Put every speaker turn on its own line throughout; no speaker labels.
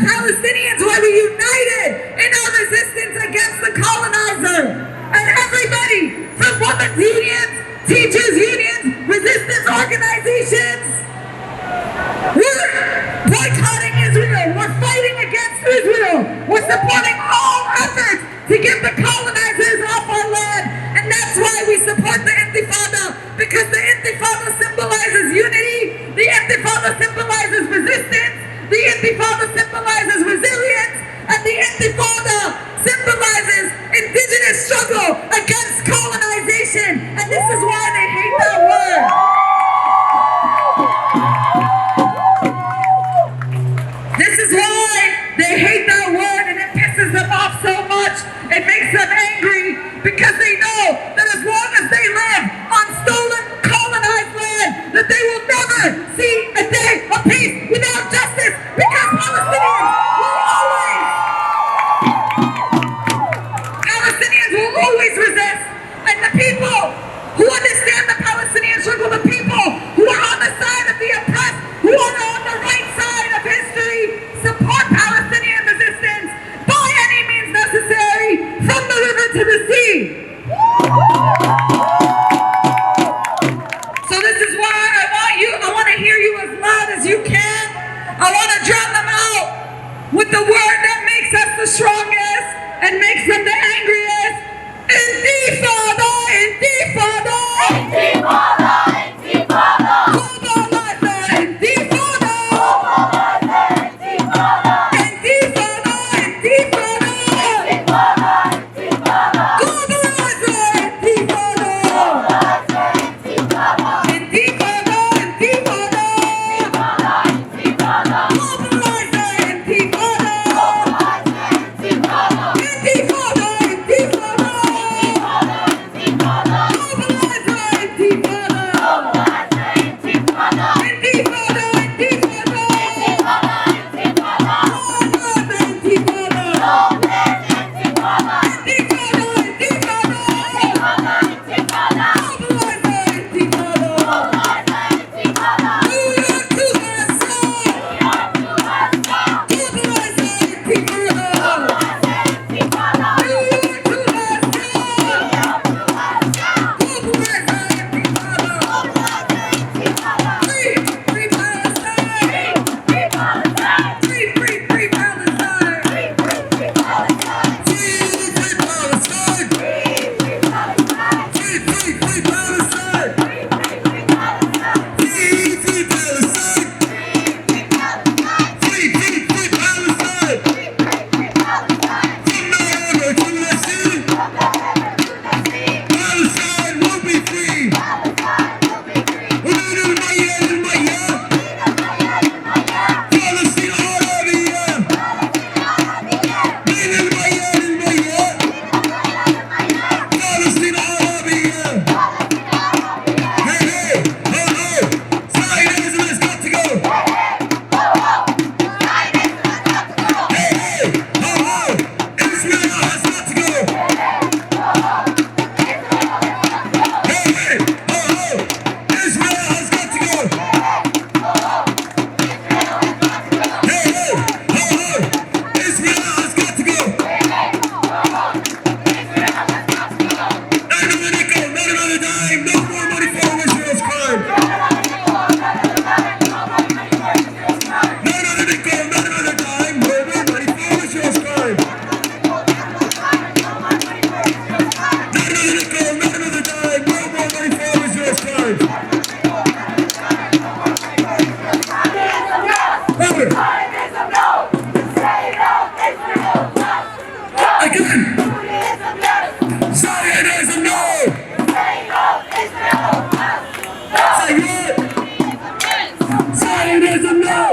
Palestinians were united in our resistance against the colonizer. And everybody from women's unions, teachers unions, resistance organizations, we're boycotting Israel. We're fighting against Israel. We're supporting all efforts to get the colonizers off our land. And that's why we support the intifada, because the intifada symbolizes unity, the intifada symbolizes resistance, the intifada symbolizes resilience, and the intifada symbolizes indigenous struggle against colonization. And this is why they hate that word. This is why they hate that word, and it pisses them off so much. It makes them angry because they know that as long as they live on stolen, colonized land, that they will never see a day of peace without justice, because Palestinians will always resist. And the people who understand the Palestinian struggle, the people who are on the side of the oppressed, who are on the right side of history, support Palestinian resistance by any means necessary, from the river to the sea. So this is why I want to hear you as loud as you can. I want to drown them out with the word that makes us the strongest and makes them the angriest. Intifada, intifada, intifada, intifada. Globalize the intifada. Globalize the intifada. Intifada, intifada. Intifada, intifada. Globalize the intifada. Globalize the intifada. Intifada, intifada. Intifada, intifada. Globalize the intifada. Globalize the intifada. Intifada, intifada. Intifada, intifada. Globalize the intifada.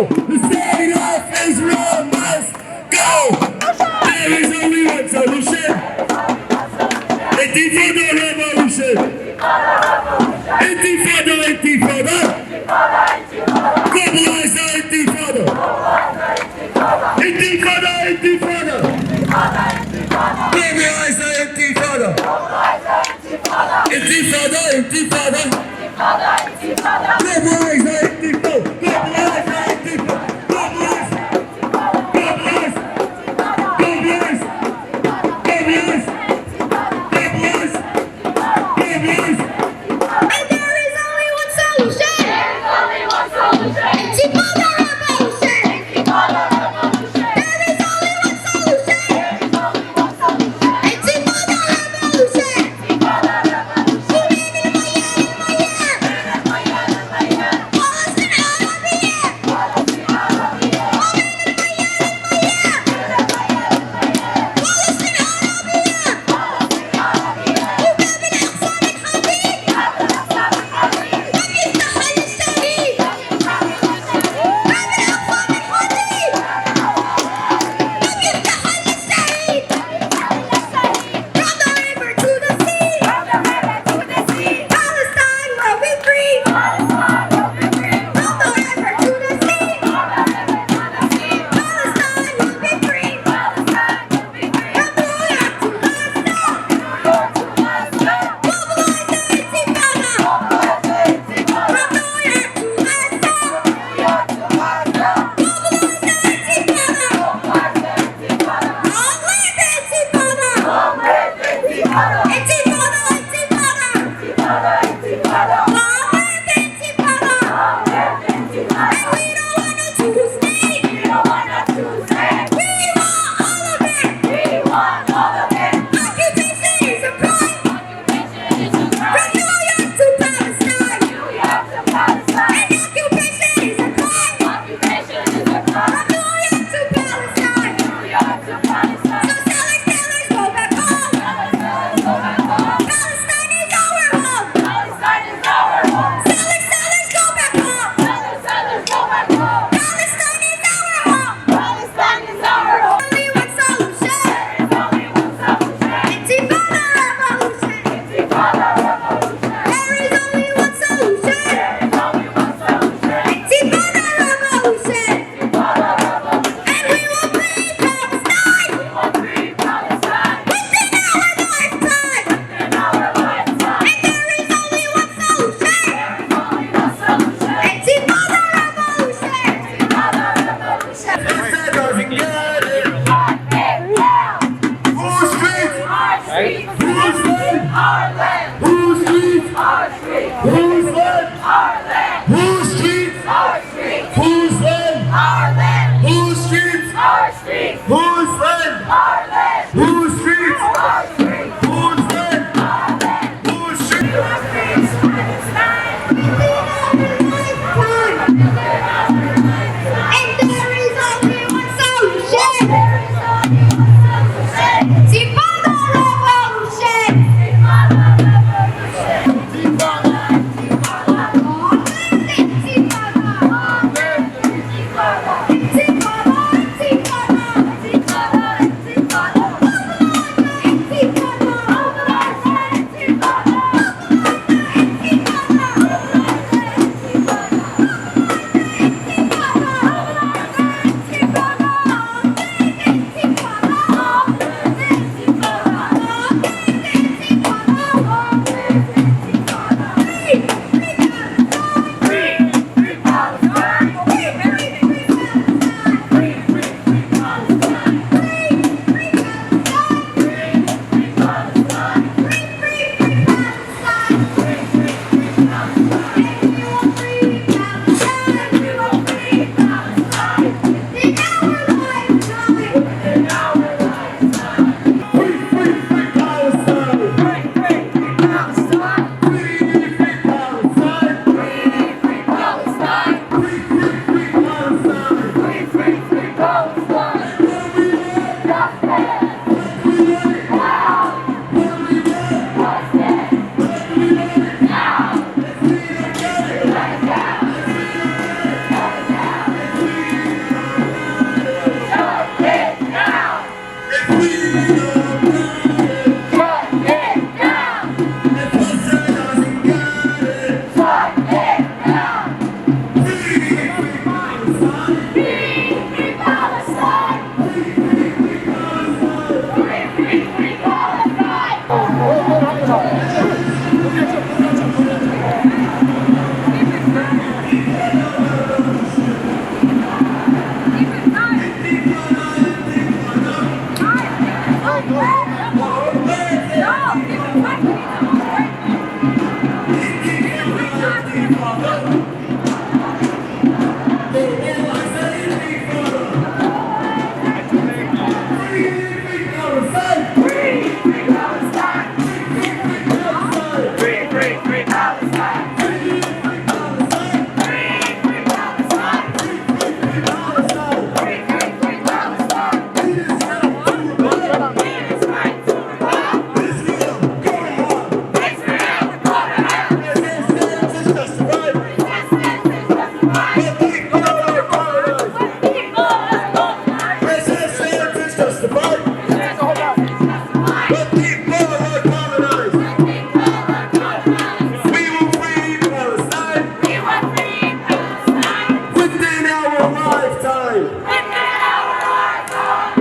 The state of Israel must go. There is only one solution. Intifada revolution. Intifada, intifada. Globalize the intifada. Intifada, intifada. Globalize the intifada. Intifada, intifada. Globalize the intifada. Globalize the intifada. Globalize. Globalize. Globalize. Globalize. Globalize. Globalize.
And there is only one solution. Intifada revolution. There is only one solution. Intifada revolution.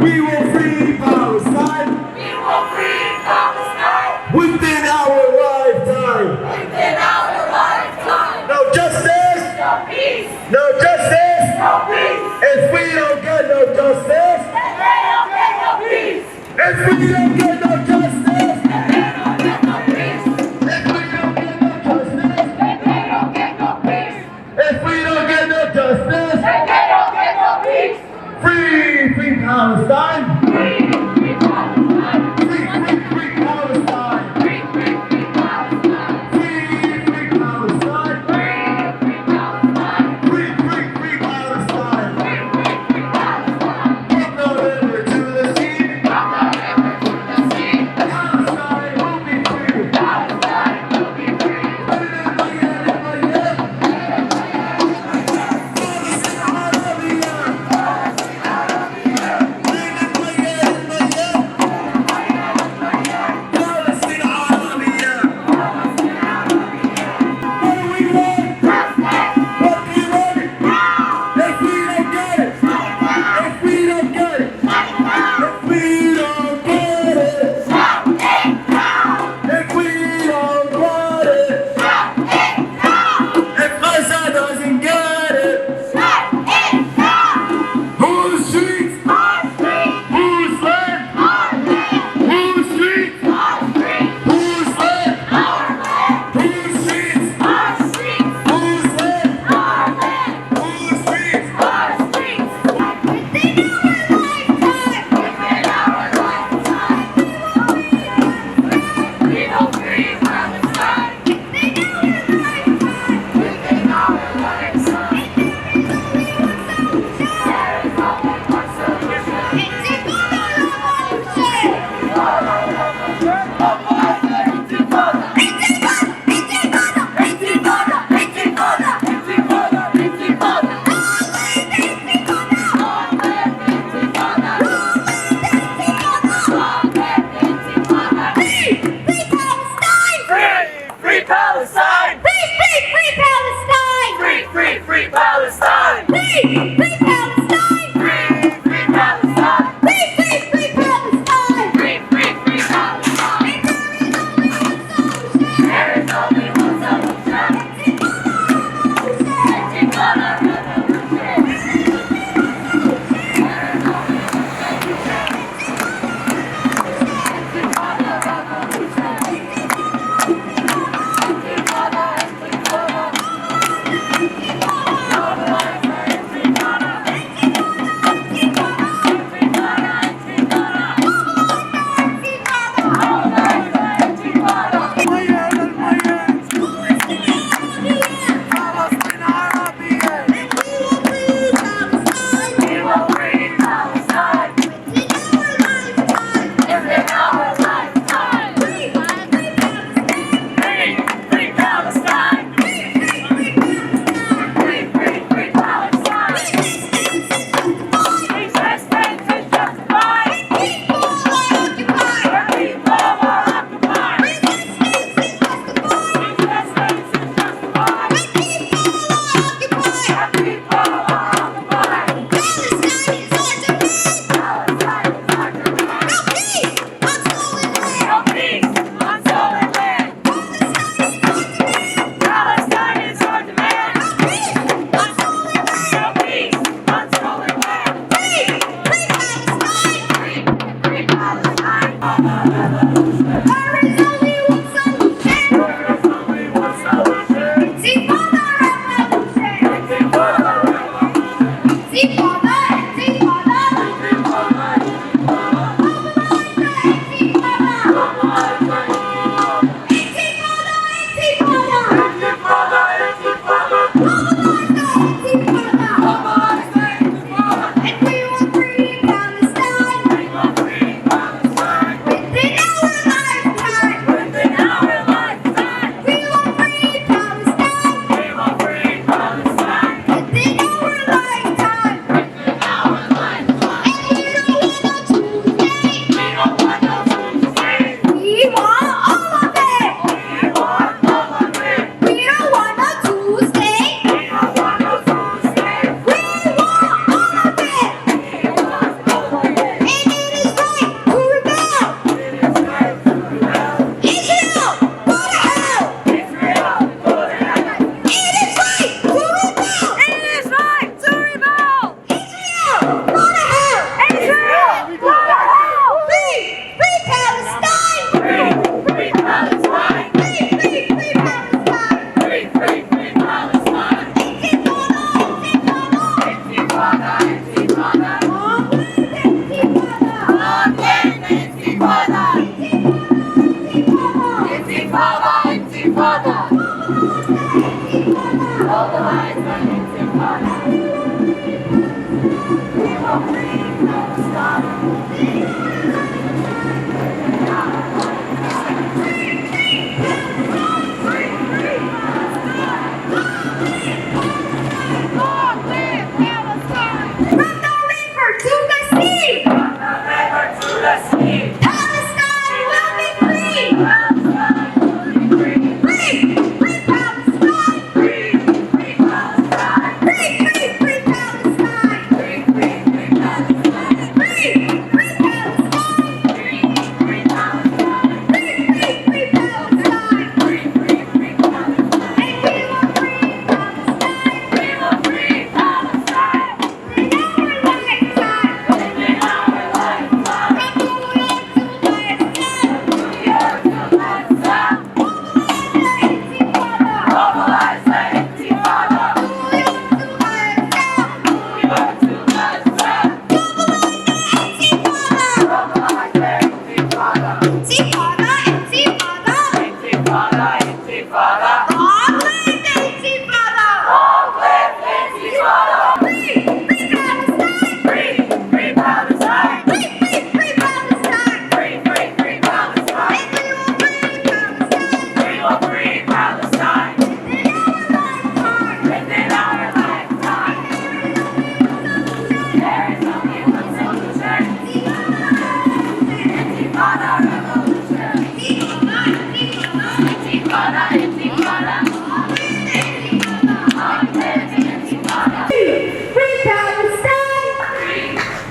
We will free Palestine.
We will free Palestine.
Within our lifetime.
Within our lifetime.
No justice.
No peace.
No justice.
No peace.
If we don't get no justice.
Then they don't get no peace.
If we don't get no justice.
Then they don't get no peace.
If we don't get no justice.
Then they don't get no peace.
If we don't get no justice.
Then they don't get no peace.
Free, free Palestine.
Free, free Palestine.
Free, free, free Palestine.
Free, free, free Palestine.
Free, free Palestine.
Free, free Palestine.
Free, free, free Palestine.
Free, free, free Palestine.
From the river to the sea.
From the river to the sea.
Palestine will be free.
Palestine will be free.
Palestine,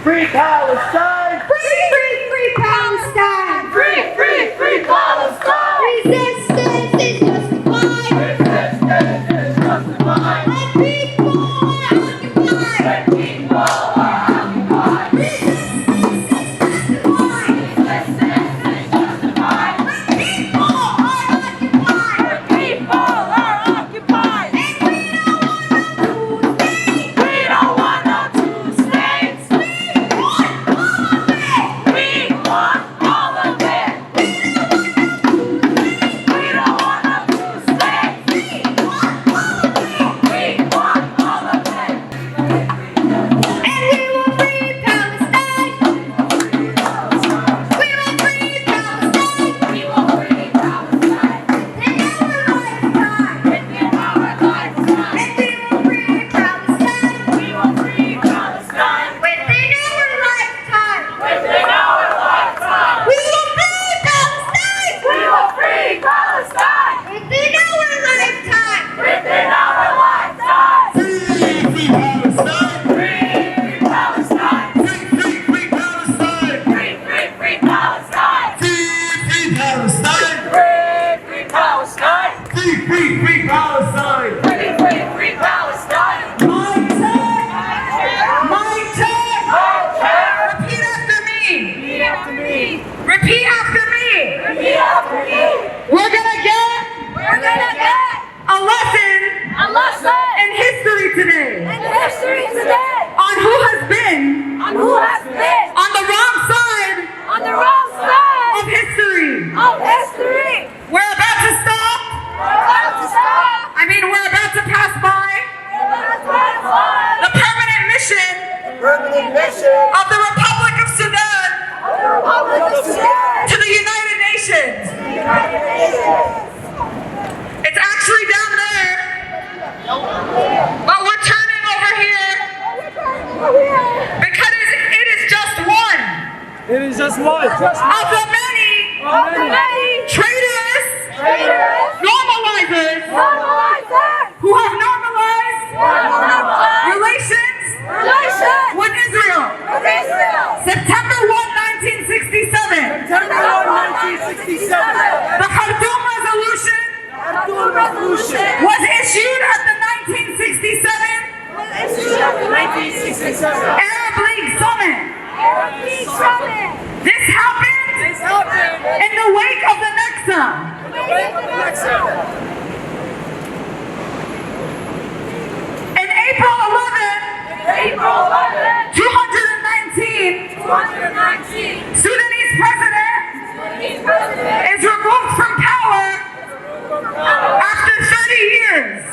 Free Palestine!
Free Palestine!
Free Palestine!
Resistance is justified!
Resistance is justified!
When people are occupied!
When people are occupied!
Resistance is justified!
Resistance is justified!
When people are occupied!
When people are occupied!
And we don't want no two states!
We don't want no two states!
We want all of it!
We don't want no two states!
We want all of it! And we will free Palestine! We will free Palestine!
We will free Palestine!
In our lifetime!
Within our lifetime!
And we will free Palestine!
We will free Palestine!
Within our lifetime!
Within our lifetime!
We will free Palestine!
We will free Palestine!
Within our lifetime!
Within our lifetime!
Free Palestine!
Free Palestine!
Free Palestine!
Free Palestine!
Free Palestine!
Free Palestine!
Free Palestine!
Free Palestine!
My turn! My turn! Repeat after me!
Repeat after me!
Repeat after me!
Repeat after me!
We're gonna get
We're gonna get
a lesson
a lesson
in history today
in history today
on who has been
on who has been
on the wrong side
on the wrong
of
side
history.
of history.
We're about to stop.
We're about to stop.
We're about to pass by
We're about to pass by
the permanent mission
permanent mission
of the Republic of Sudan
of the Republic of Sudan
to the United Nations.
to the United Nations.
It's actually down there, but we're turning over here because it is just one
It is just one.
of the many
Of the many
traitors,
traitors,
normalizers
normalizers,
who have normalized relations
relations
with Israel.
with Israel.
September 1, 1967,
September 1, 1967.
the Khartoum Resolution
Khartoum Resolution
was issued at the 1967
was issued at the
1967.
Arab League Summit.
Arab League Summit.
This happened
This happened
in the wake of the Nakba.
in the wake of the next one.
In April 11,
April 11,
219,
2019,
Sudanese president
Sudanese president
is removed from power after 30 years.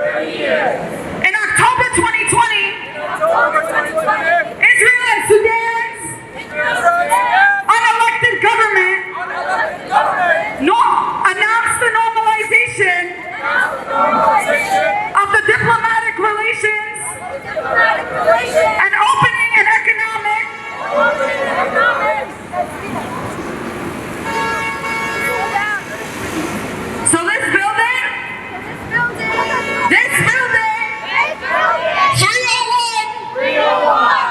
In October 2020, Israel and Sudan's unelected government announced the normalization of the diplomatic relations and opening an economic so this building 301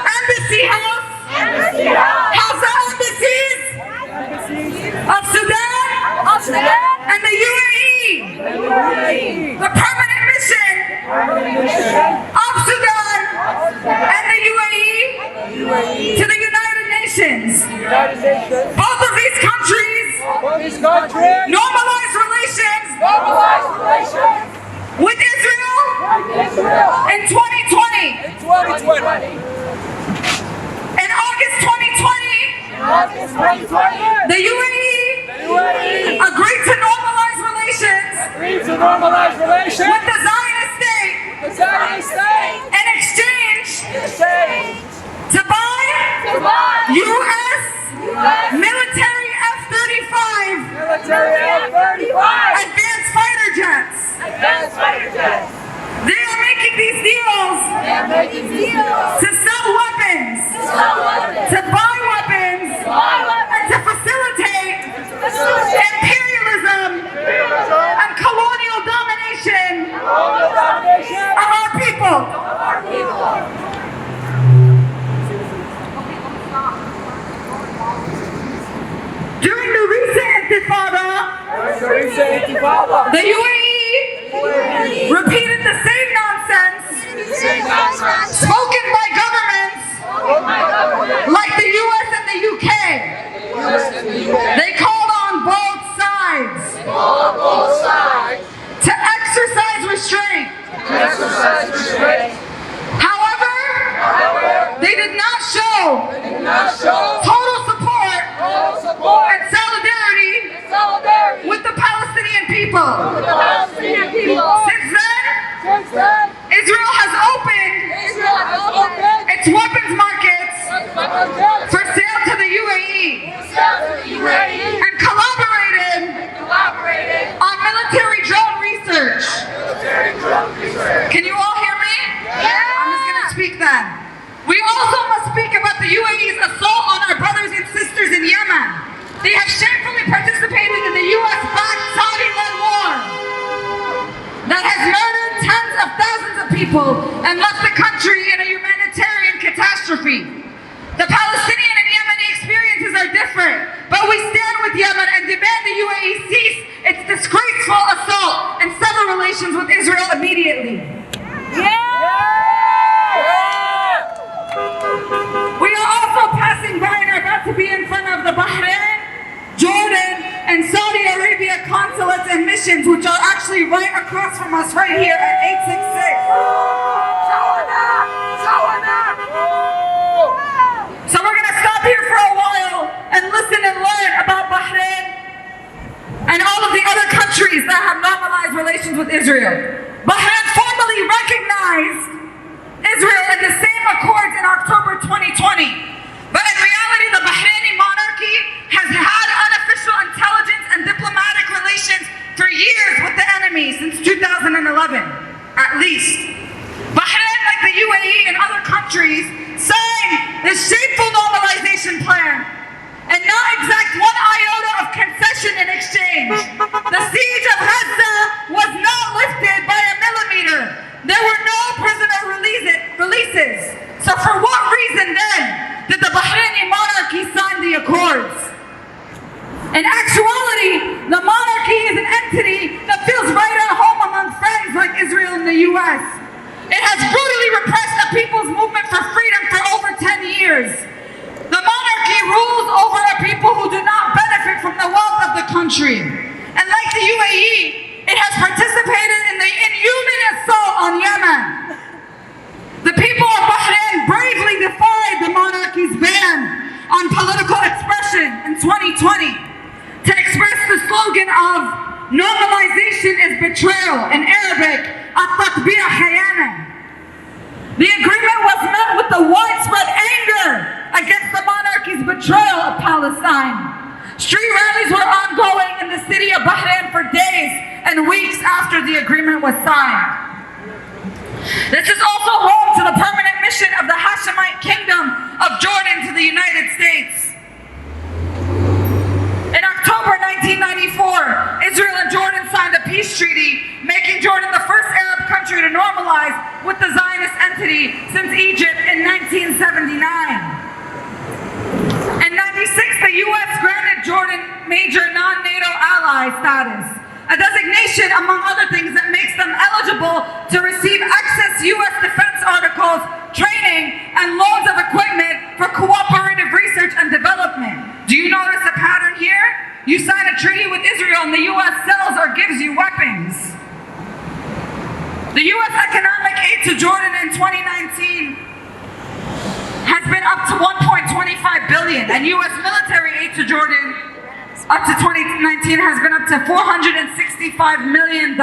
Embassy House has the embassies of Sudan and the UAE, the permanent mission of Sudan and the UAE to the United Nations. Both of these countries normalized relations with Israel in 2020. In August 2020, the UAE agreed to normalize relations with the Zionist state in exchange to buy U.S. military F-35 advanced fighter jets. They are making these deals to sell weapons, to buy weapons, and to facilitate imperialism and colonial domination of our people. During the recent intifada, the UAE repeated the same nonsense spoken by governments like the US and the UK. They called on both sides to exercise restraint. However, they did not show total support and solidarity with the Palestinian people. Since then, Israel has opened its weapons markets for sale to the UAE and collaborated on military drone research. Can you all hear me? I'm just going to speak then. We also must speak about the UAE's assault on our brothers and sisters in Yemen. They have shamefully participated in the US-backed Saudi-led war that has murdered tens of thousands of people and left the country in a humanitarian catastrophe. The Palestinian and Yemeni experiences are different, but we stand with Yemen and demand the UAE cease its disgraceful assault and sever relations with Israel immediately. We are also passing by and are about to be in front of the Bahrain, Jordan, and Saudi Arabia consulates and missions, which are actually right across from us right here at 866. So we're going to stop here for a while and listen and learn about Bahrain and all of the other countries that have normalized relations with Israel. Bahrain formally recognized Israel in the same accords in October 2020. But in reality, the Bahraini monarchy has had unofficial intelligence and diplomatic relations for years with the enemy since 2011, at least. Bahrain, like the UAE and other countries, signed the shameful normalization plan and not exact one iota of concession in exchange. The siege of Gaza was not lifted by a millimeter. There were no prisoner releases. So for what reason then did the Bahraini monarchy sign the accords? In actuality, the monarchy is an entity that feels right at home among friends like Israel and the US. It has brutally repressed the people's movement for freedom for over 10 years. The monarchy rules over a people who do not benefit from the wealth of the country. And like the UAE, it has participated in the inhuman assault on Yemen. The people of Bahrain bravely defied the monarchy's ban on political expression in 2020 to express the slogan of normalization is betrayal, in Arabic, at-takbir The agreement was met with the widespread anger against the monarchy's betrayal of Palestine. Street rallies were ongoing in the city of Bahrain for days and weeks after the agreement was signed. This is also home to the permanent mission of the Hashemite Kingdom of Jordan to the United States. In October 1994, Israel and Jordan signed a peace treaty, making Jordan the first Arab country to normalize with the Zionist entity since Egypt in 1979. In 96, the U.S. granted Jordan major non-NATO ally status, a designation, among other things, that makes them eligible to receive excess U.S. defense articles, training, and loans of equipment for cooperative research and development. Do you notice a pattern here? You sign a treaty with Israel and the U.S. sells or gives you weapons. The U.S. economic aid to Jordan in 2019 has been up to $1.25 billion, and U.S. military aid to Jordan up to 2019 has been up to $465 million.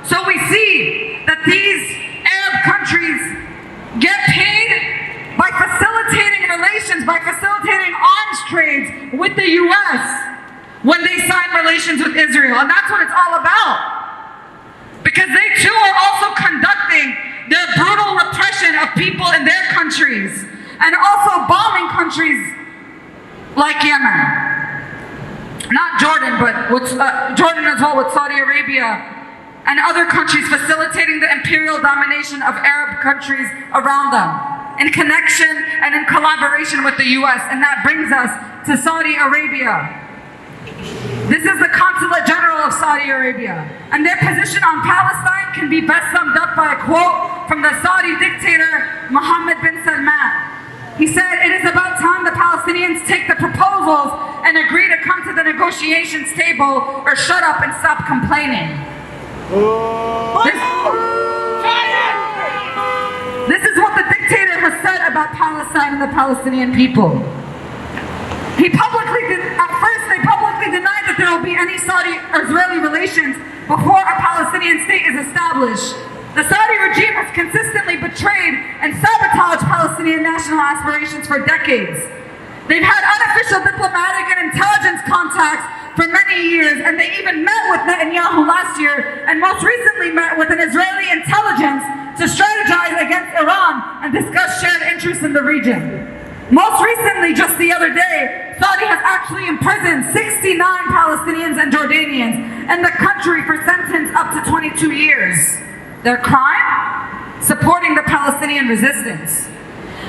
So we see that these Arab countries get paid by facilitating relations, by facilitating arms trades with the U.S. when they sign relations with Israel, and that's what it's all about. Because they too are also conducting their brutal repression of people in their countries, and also bombing countries like Yemen. Not Jordan, but with, Jordan as well, with Saudi Arabia and other countries facilitating the imperial domination of Arab countries around them in connection and in collaboration with the US. And that brings us to Saudi Arabia. This is the consulate general of Saudi Arabia, and their position on Palestine can be best summed up by a quote from the Saudi dictator Mohammed bin Salman. He said, "It is about time the Palestinians take the proposals and agree to come to the negotiations table, or shut up and stop complaining." This is what the dictator has said about Palestine and the Palestinian people. They publicly denied that there will be any Saudi-Israeli relations before a Palestinian state is established. The Saudi regime has consistently betrayed and sabotaged Palestinian national aspirations for decades. They've had unofficial diplomatic and intelligence contacts for many years, and they even met with Netanyahu last year, and most recently met with an Israeli intelligence to strategize against Iran and discuss shared interests in the region. Most recently, just the other day, Saudi has actually imprisoned 69 Palestinians and Jordanians in the country for sentence up to 22 years. Their crime? Supporting the Palestinian resistance.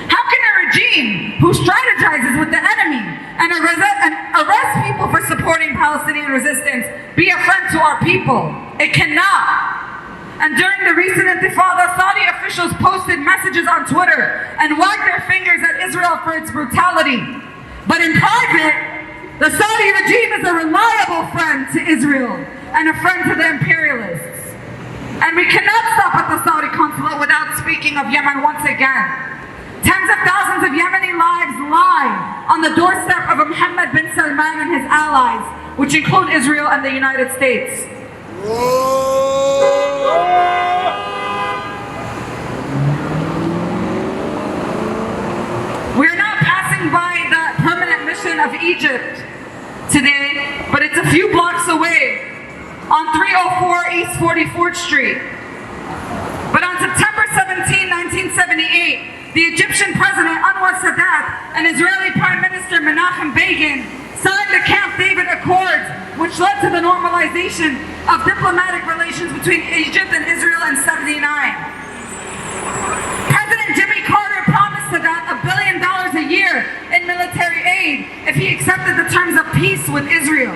How can a regime who strategizes with the enemy and arrests people for supporting Palestinian resistance be a friend to our people? It cannot. And during the recent intifada, Saudi officials posted messages on Twitter and wagged their fingers at Israel for its brutality. But in private, the Saudi regime is a reliable friend to Israel and a friend to the imperialists. And we cannot stop at the Saudi consulate without speaking of Yemen once again. Tens of thousands of Yemeni lives lie on the doorstep of Mohammed bin Salman and his allies, which include Israel and the United States. We're now passing by the permanent mission of Egypt today, but it's a few blocks away on 304 East 44th Street. But on September 17, 1978, the Egyptian President Anwar Sadat and Israeli Prime Minister Menachem Begin signed the Camp David Accords, which led to the normalization of diplomatic relations between Egypt and Israel in '79. President Jimmy Carter promised Sadat $1 billion a year in military aid if he accepted the terms of peace with Israel.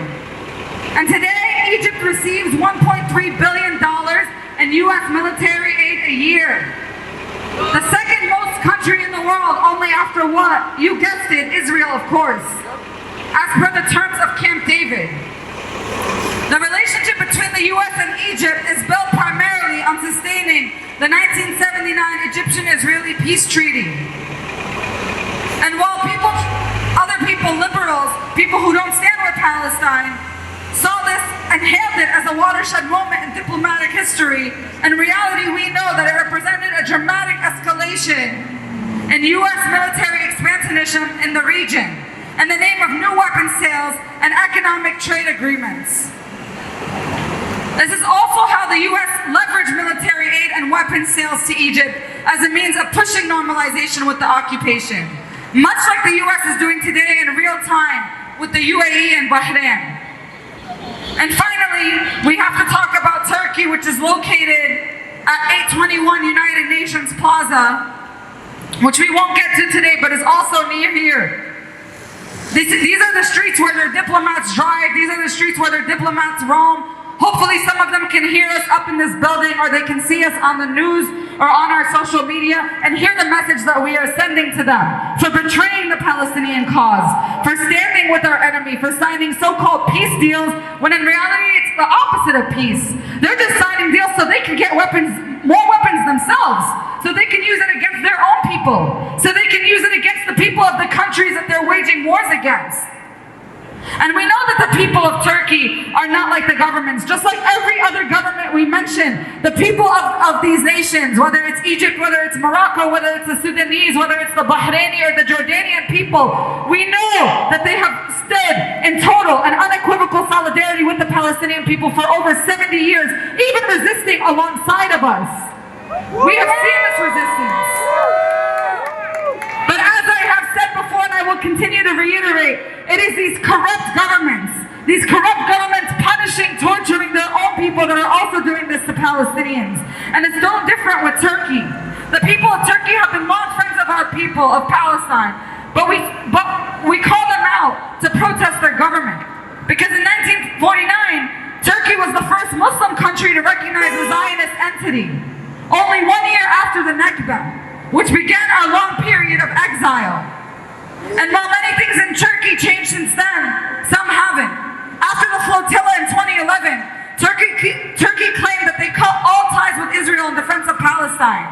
And today, Egypt receives $1.3 billion in U.S. military aid a year. The second most country in the world, only after what? You guessed it, Israel, of course, as per the terms of Camp David. The relationship between the U.S. and Egypt is built primarily on sustaining the 1979 Egyptian-Israeli peace treaty. And while other people, liberals, people who don't stand with Palestine, saw this and hailed it as a watershed moment in diplomatic history, in reality we know that it represented a dramatic escalation participation in U.S. military expansionism in the region in the name of new weapons sales and economic trade agreements. This is also how the U.S. leveraged military aid and weapons sales to Egypt as a means of pushing normalization with the occupation, much like the U.S. is doing today in real time with the UAE and Bahrain. And finally, we have to talk about Turkey, which is located at 821 United Nations Plaza, which we won't get to today, but is also near here. These are the streets where their diplomats drive. These are the streets where their diplomats roam. Hopefully some of them can hear us up in this building, or they can see us on the news or on our social media and hear the message that we are sending to them for betraying the Palestinian cause, for standing with our enemy, for signing so-called peace deals when in reality it's the opposite of peace. They're just signing deals so they can get weapons, more weapons themselves, so they can use it against their own people, so they can use it against the people of the countries that they're waging wars against. And we know that the people of Turkey are not like the governments. Just like every other government we mention, the people of these nations, whether it's Egypt, whether it's Morocco, whether it's the Sudanese, whether it's the Bahraini or the Jordanian people, we know that they have stood in total and unequivocal solidarity with the Palestinian people for over 70 years, even resisting alongside of us. We have seen this resistance. But as I have said before, and I will continue to reiterate, it is these corrupt governments punishing, torturing their own people that are also doing this to Palestinians. And it's no different with Turkey. The people of Turkey have been long friends of our people, of Palestine, but we call them out to protest their government. Because in 1949, Turkey was the first Muslim country to recognize a Zionist entity, only 1 year after the Nakba, which began our long period of exile. And while many things in Turkey changed since then, some haven't. After the flotilla in 2011, Turkey claimed that they cut all ties with Israel in defense of Palestine.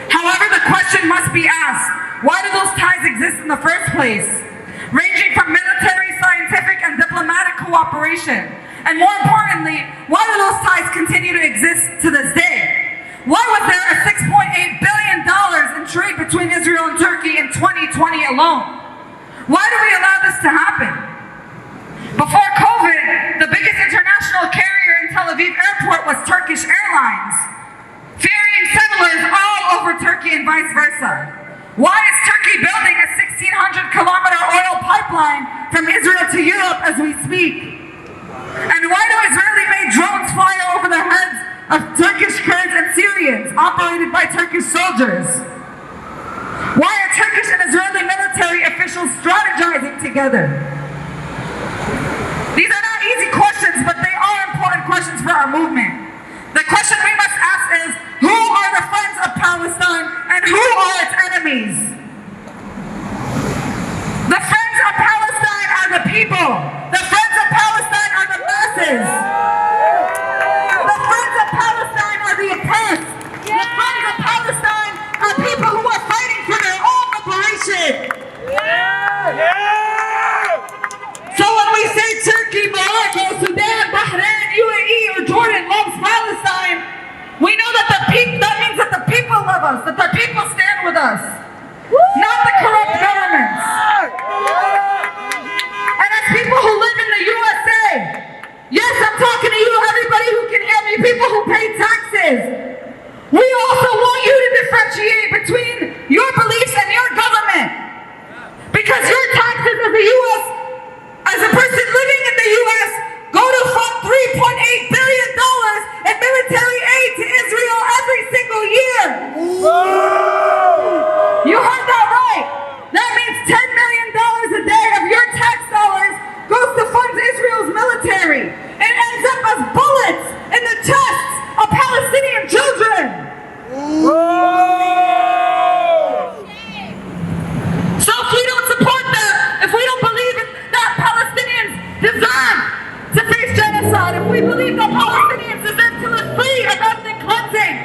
However, the question must be asked, why do those ties exist in the first place? Ranging from military, scientific, and diplomatic cooperation. And more importantly, why do those ties continue to exist to this day? Why was there a $6.8 billion in trade between Israel and Turkey in 2020 alone? Why do we allow this to happen? Before COVID, the biggest international carrier in Tel Aviv airport was Turkish Airlines, ferrying settlers all over Turkey and vice versa. Why is Turkey building a 1,600-kilometer oil pipeline from Israel to Europe as we speak? And why do Israeli-made drones fly over the heads of Turkish Kurds and Syrians operated by Turkish soldiers? Why are Turkish and Israeli military officials strategizing together? These are not easy questions, but they are important questions for our movement. The question we must ask is, who are the friends of Palestine and who are its enemies? The friends of Palestine are the people. The friends of Palestine are the masses. The friends of Palestine are the oppressed. The friends of Palestine are people who are fighting for their own liberation. So when we say Turkey, Morocco, Sudan, Bahrain, UAE, or Jordan loves Palestine, we know that that means that the people love us, that the people stand with us, not the corrupt governments. And as people who live in the USA, yes, I'm talking to you, everybody who can hear me, people who pay taxes. We also want you to differentiate between your beliefs and your government. Because your taxes as a person living in the US, go to fund $3.8 billion in military aid to Israel every single year. You heard that right. That means $10 million a day of your tax dollars goes to fund Israel's military. It ends up as bullets in the chests of Palestinian children. So if we don't support that, if we don't believe that Palestinians deserve to face genocide, if we believe that Palestinians deserve to live free of ethnic cleansing,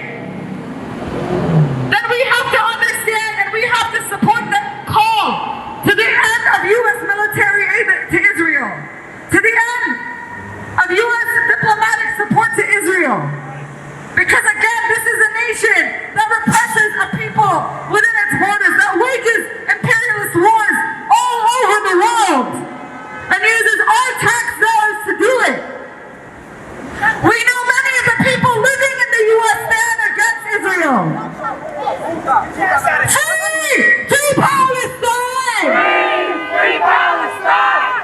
Hey! Free Palestine!
Free Palestine!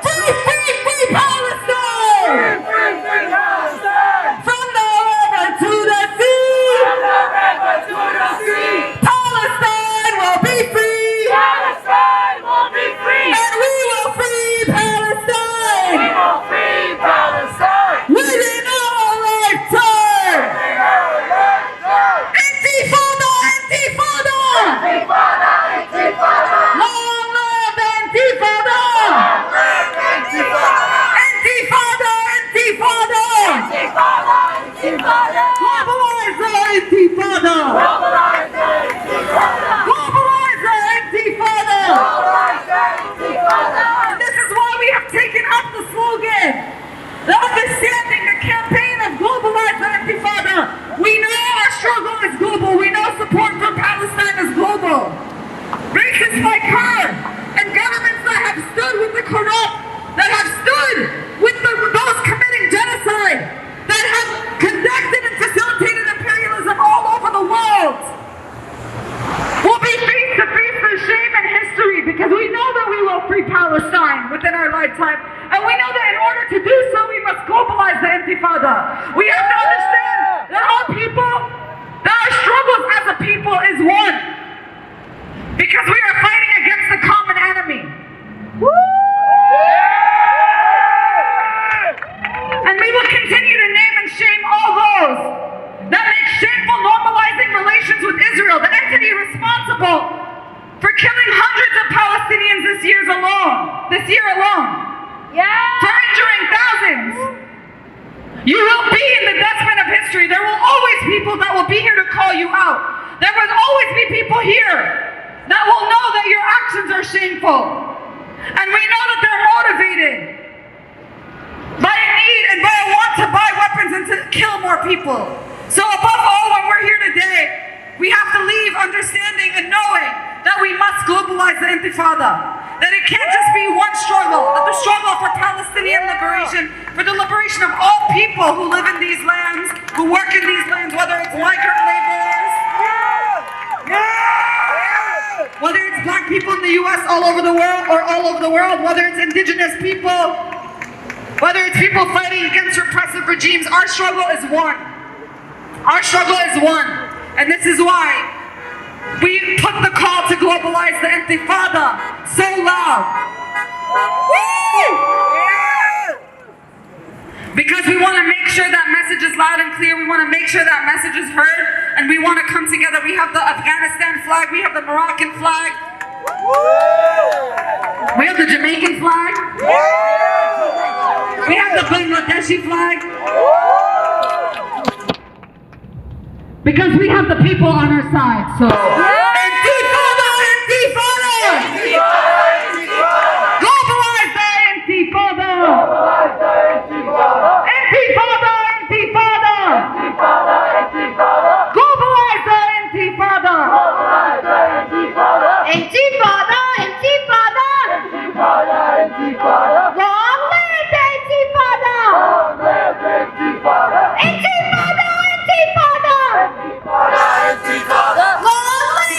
Free Palestine!
Free Palestine!
From the river to the sea!
From the river to the sea!
Palestine will be free!
Palestine will be free!
And we will free Palestine!
We will free Palestine!
Within our lifetime! Intifada! Intifada!
Intifada! Intifada!
Long live the Intifada!
Intifada!
Intifada! Intifada!
Intifada! Intifada!
Globalize the Intifada!
Globalize the Intifada!
Globalize the Intifada!
Globalize the Intifada!
This is why we have taken up the slogan, the understanding, the campaign of Globalize the Intifada. We know our struggle is global. We know support for Palestine is global. Racists like her and governments that have stood with the corrupt, that have stood with those committing genocide, that have conducted and facilitated imperialism all over the world, will be face to face with shame and history, because we know that we will free Palestine within our lifetime. And we know that in order to do so, we must globalize the Intifada. We have to understand that our people, that our struggles as a people is one. Because we are fighting against the common enemy. And we will continue to name and shame all those that make shameful normalizing relations with Israel, the entity responsible for killing hundreds of Palestinians this year alone. For injuring thousands. You will be in the dustbin of history. There will always be people that will be here to call you out. There will always be people here that will know that your actions are shameful. And we know that they're motivated by a need and by a want to buy weapons and to kill more people. So above all, when we're here today, we have to leave understanding and knowing that we must globalize the Intifada. That it can't just be one struggle, that the struggle for Palestinian liberation, for the liberation of all people who live in these lands, who work in these lands, whether it's migrant laborers, whether it's black people in the US all over the world or all over the world, whether it's indigenous people, whether it's people fighting against repressive regimes, our struggle is one. Our struggle is one. And this is why we put the call to globalize the Intifada so loud. Woo! Because we want to make sure that message is loud and clear. We want to make sure that message is heard. And we want to come together. We have the Afghanistan flag. We have the Moroccan flag. We have the Jamaican flag. We have the Bangladeshi flag. Because we have the people on our side, so. Intifada! Intifada! Globalize the Intifada! Intifada! Intifada! Globalize the Intifada! Intifada! Intifada! Long live the Intifada! Intifada! Intifada! Long live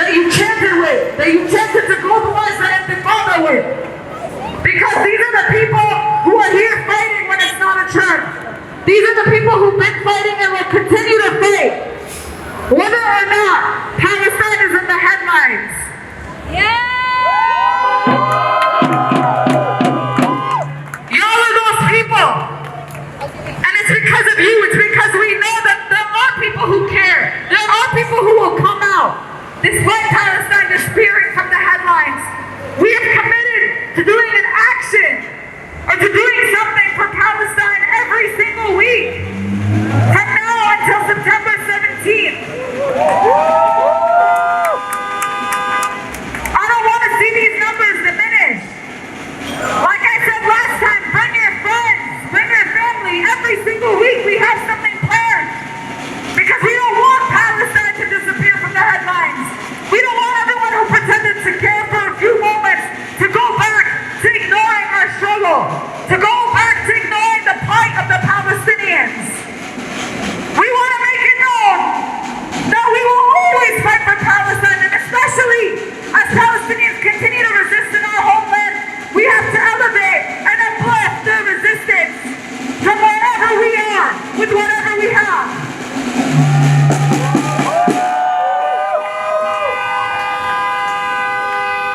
that you chanted with, that you chanted to globalize the intifada with. Because these are the people who are here fighting when it's not a church. These are the people who've been fighting and will continue to fight. Whether or not Palestine is in the headlines. Y'all are those people. And it's because of you. It's because we know that there are people who care. There are people who will come out. Despite Palestine disappearing from the headlines, we have committed to doing an action or to doing something for Palestine every single week from now until September 17th. I don't want to see these numbers diminish. Like I said last time, bring your friends, bring your family. Every single week we have something planned because we don't want Palestine to disappear from the headlines. We don't want everyone who pretended to care for a few moments to go back to ignoring our struggle, to go back to ignoring the plight of the Palestinians. We want to make it known that we will always fight for Palestine, and especially as Palestinians continue to resist in our homeland, we have to elevate and uplift their resistance from wherever we are with whatever we have.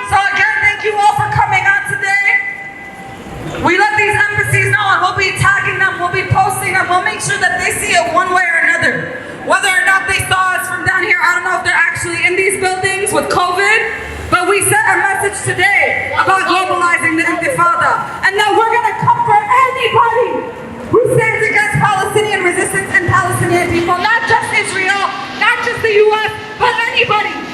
So again, thank you all for coming out today. We let these embassies know, and we'll be tagging them, we'll be posting them, we'll make sure that they see it one way or another. Whether or not they saw us from down here, I don't know if they're actually in these buildings with COVID, but we sent a message today about globalizing the intifada, and that we're going to come for anybody who stands against Palestinian resistance and Palestinian people, not just Israel, not just the US, but anybody.